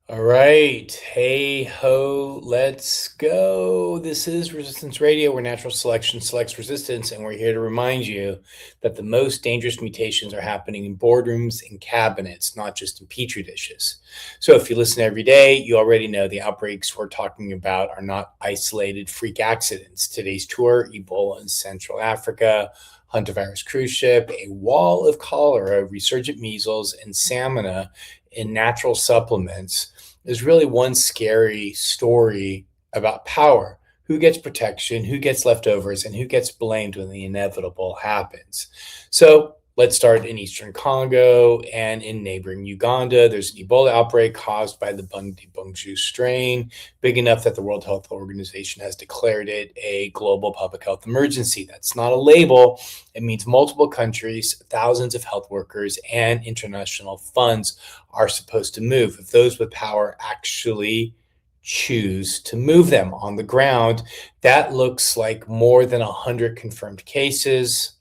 All right. Hey ho, let's go. This is Resistance Radio, where natural selection selects resistance, and we're here to remind you that the most dangerous mutations are happening in boardrooms and cabinets, not just in petri dishes. So if you listen every day, you already know the outbreaks we're talking about are not isolated freak accidents. Today's tour, Ebola in Central Africa, hantavirus cruise ship, a wall of cholera, resurgent measles, and salmonella in natural supplements is really one scary story about power. Who gets protection, who gets leftovers, and who gets blamed when the inevitable happens. So let's start in eastern Congo and in neighboring Uganda. There's an Ebola outbreak caused by the Bundibugyo strain, big enough that the World Health Organization has declared it a global public health emergency. That's not a label. It means multiple countries, thousands of health workers, and international funds are supposed to move. If those with power actually choose to move them on the ground, that looks like more than 100 confirmed cases.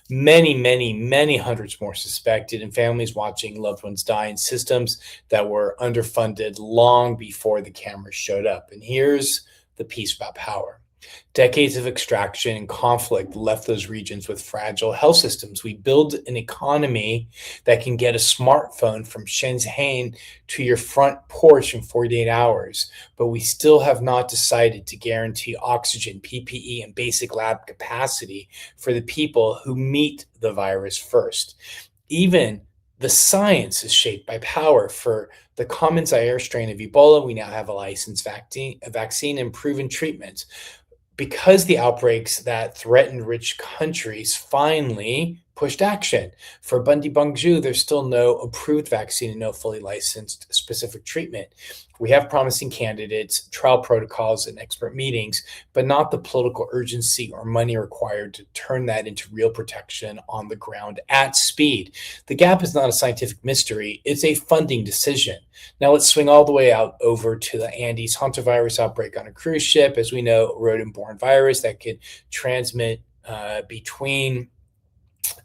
Many hundreds more suspected, and families watching loved ones die in systems that were underfunded long before the cameras showed up. And here's the piece about power. Decades of extraction and conflict left those regions with fragile health systems. We build an economy that can get a smartphone from Shenzhen to your front porch in 48 hours, but we still have not decided to guarantee oxygen, PPE, and basic lab capacity for the people who meet the virus first. Even the science is shaped by power. For the common Zaire strain of Ebola, we now have a licensed vaccine and proven treatments because the outbreaks that threatened rich countries finally pushed action. For Bundibugyo, there's still no approved vaccine and no fully licensed specific treatment. We have promising candidates, trial protocols, and expert meetings, but not the political urgency or money required to turn that into real protection on the ground at speed. The gap is not a scientific mystery, it's a funding decision. Now let's swing all the way out over to the Andes. Hantavirus outbreak on a cruise ship, as we know, a rodent-borne virus that could transmit between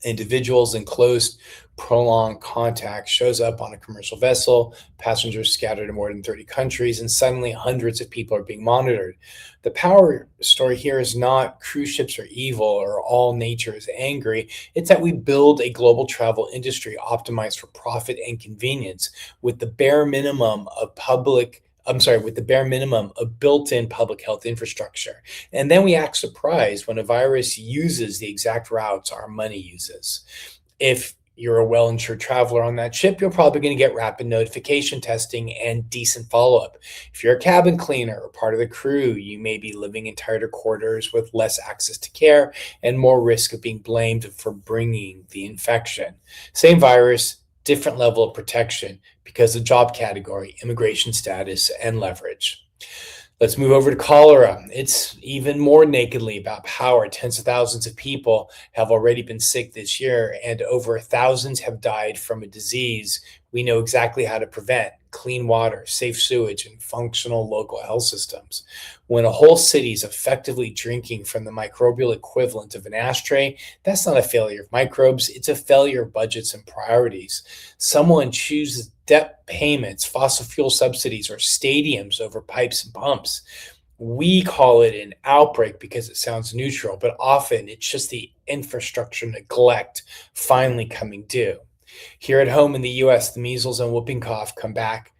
individuals in close, prolonged contact, shows up on a commercial vessel, passengers scattered in more than 30 countries, and suddenly hundreds of people are being monitored. The power story here is not cruise ships are evil or all nature is angry. It's that we build a global travel industry optimized for profit and convenience with the bare minimum of built-in public health infrastructure. And then we act surprised when a virus uses the exact routes our money uses. If you're a well-insured traveler on that ship, you're probably going to get rapid notification testing and decent follow-up. If you're a cabin cleaner or part of the crew, you may be living in tighter quarters with less access to care and more risk of being blamed for bringing the infection. Same virus, different level of protection because of job category, immigration status, and leverage. Let's move over to cholera. It's even more nakedly about power. Tens of thousands of people have already been sick this year, and over thousands have died from a disease we know exactly how to prevent: clean water, safe sewage, and functional local health systems. When a whole city is effectively drinking from the microbial equivalent of an ashtray, that's not a failure of microbes, it's a failure of budgets and priorities. Someone chooses debt payments, fossil fuel subsidies, or stadiums over pipes and pumps. We call it an outbreak because it sounds neutral, but often it's just the infrastructure neglect finally coming due. Here at home in the US, the measles and whooping cough comeback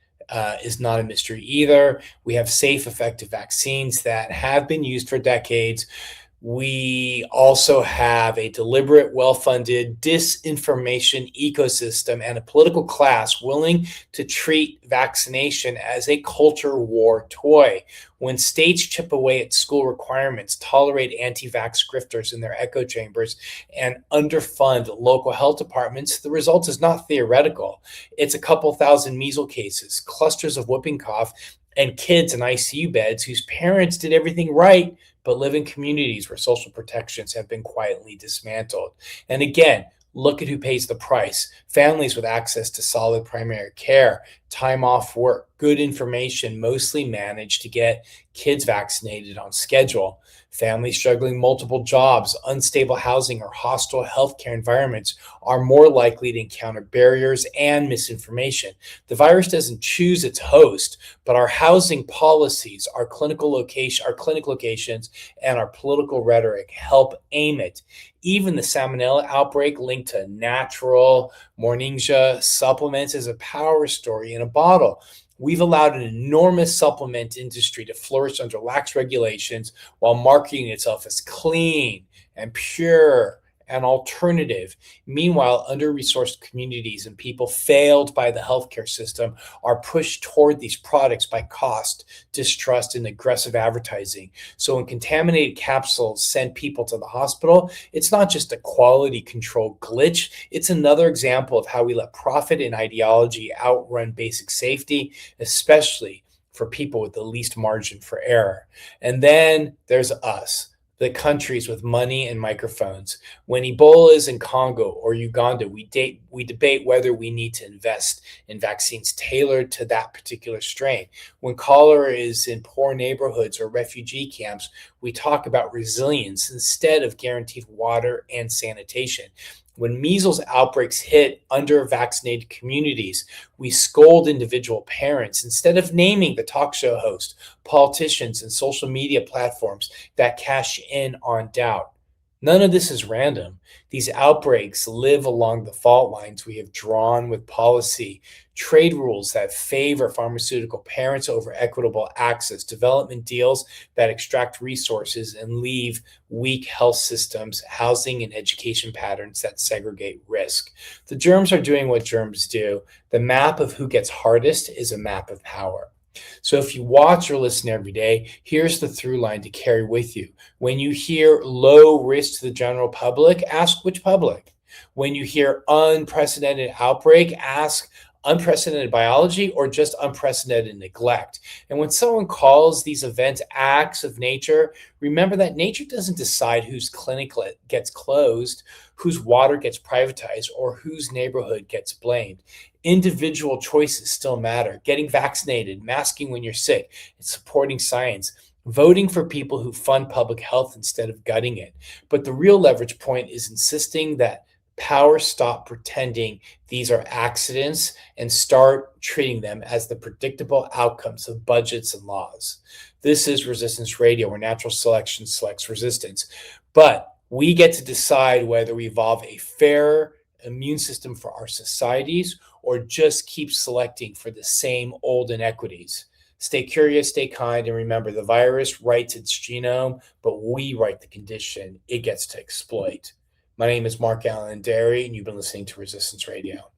is not a mystery either. We have safe, effective vaccines that have been used for decades. We also have a deliberate, well-funded disinformation ecosystem and a political class willing to treat vaccination as a culture war toy. When states chip away at school requirements, tolerate anti-vax grifters in their echo chambers, and underfund local health departments, the result is not theoretical. It's a couple thousand measles cases, clusters of whooping cough, and kids in ICU beds whose parents did everything right but live in communities where social protections have been quietly dismantled. And again, look at who pays the price. Families with access to solid primary care, time off work, good information, mostly manage to get kids vaccinated on schedule. Families juggling multiple jobs, unstable housing, or hostile healthcare environments are more likely to encounter barriers and misinformation. The virus doesn't choose its host, but our housing policies, our clinic locations, and our political rhetoric help aim it. Even the salmonella outbreak linked to natural Morningsha supplements is a power story in a bottle. We've allowed an enormous supplement industry to flourish under lax regulations while marketing itself as clean and pure and alternative. Meanwhile, under resourced communities and people failed by the healthcare system are pushed toward these products by cost, distrust, and aggressive advertising. So when contaminated capsules send people to the hospital, it's not just a quality control glitch, it's another example of how we let profit and ideology outrun basic safety, especially for people with the least margin for error. And then there's us, the countries with money and microphones. When Ebola is in Congo or Uganda, we debate whether we need to invest in vaccines tailored to that particular strain. When cholera is in poor neighborhoods or refugee camps, we talk about resilience instead of guaranteed water and sanitation. When measles outbreaks hit under-vaccinated communities, we scold individual parents instead of naming the talk show host, politicians, and social media platforms that cash in on doubt. None of this is random. These outbreaks live along the fault lines we have drawn with policy, trade rules that favor pharmaceutical parents over equitable access, development deals that extract resources and leave weak health systems, housing, and education patterns that segregate risk. The germs are doing what germs do. The map of who gets hardest is a map of power. So if you watch or listen every day, here's the through line to carry with you. When you hear low risk to the general public, ask which public. When you hear unprecedented outbreak, ask unprecedented biology or just unprecedented neglect. And when someone calls these events acts of nature, remember that nature doesn't decide whose clinic gets closed, whose water gets privatized, or whose neighborhood gets blamed. Individual choices still matter. Getting vaccinated, masking when you're sick, and supporting science, voting for people who fund public health instead of gutting it. But the real leverage point is insisting that power stop pretending these are accidents and start treating them as the predictable outcomes of budgets and laws. This is Resistance Radio, where natural selection selects resistance. But we get to decide whether we evolve a fair immune system for our societies or just keep selecting for the same old inequities. Stay curious, stay kind, and remember the virus writes its genome, but we write the condition it gets to exploit. My name is Mark Allen Derry, and you've been listening to Resistance Radio.